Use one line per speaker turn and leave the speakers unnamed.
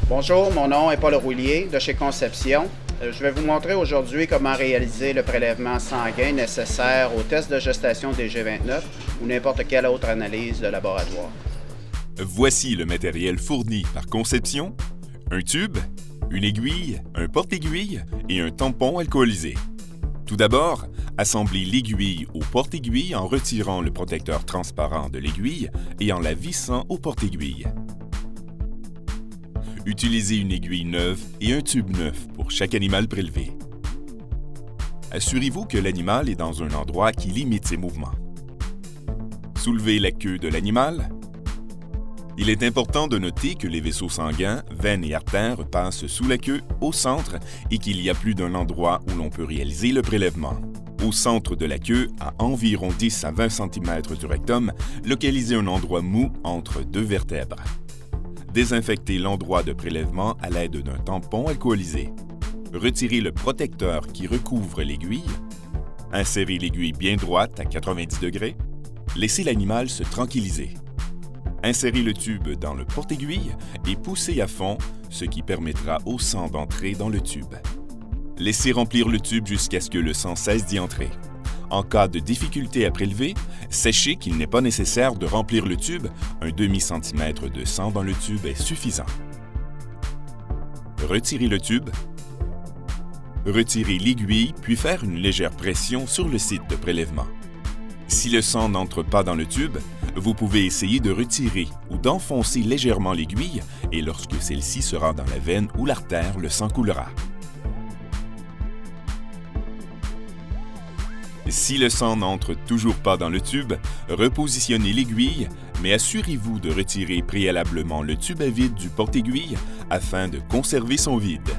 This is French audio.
Bonjour, mon nom est Paul Roulier de chez Conception. Je vais vous montrer aujourd'hui comment réaliser le prélèvement sanguin nécessaire au test de gestation des G29 ou n'importe quelle autre analyse de laboratoire.
Voici le matériel fourni par Conception: un tube, une aiguille, un porte-aiguille et un tampon alcoolisé. Tout d'abord, assemblez l'aiguille au porte-aiguille en retirant le protecteur transparent de l'aiguille et en la vissant au porte-aiguille. Utilisez une aiguille neuve et un tube neuf pour chaque animal prélevé. Assurez-vous que l'animal est dans un endroit qui limite ses mouvements. Soulevez la queue de l'animal. Il est important de noter que les vaisseaux sanguins, veines et artères passent sous la queue, au centre, et qu'il y a plus d'un endroit où l'on peut réaliser le prélèvement. Au centre de la queue, à environ 10 à 20 cm du rectum, localisez un endroit mou entre deux vertèbres. Désinfectez l'endroit de prélèvement à l'aide d'un tampon alcoolisé. Retirez le protecteur qui recouvre l'aiguille. Insérez l'aiguille bien droite à 90 degrés. Laissez l'animal se tranquilliser. Insérez le tube dans le porte-aiguille et poussez à fond, ce qui permettra au sang d'entrer dans le tube. Laissez remplir le tube jusqu'à ce que le sang cesse d'y entrer. En cas de difficulté à prélever, sachez qu'il n'est pas nécessaire de remplir le tube. Un demi-centimètre de sang dans le tube est suffisant. Retirez le tube. Retirez l'aiguille, puis faire une légère pression sur le site de prélèvement. Si le sang n'entre pas dans le tube, vous pouvez essayer de retirer ou d'enfoncer légèrement l'aiguille et lorsque celle-ci sera dans la veine ou l'artère, le sang coulera. Si le sang n'entre toujours pas dans le tube, repositionnez l'aiguille, mais assurez-vous de retirer préalablement le tube à vide du porte-aiguille afin de conserver son vide.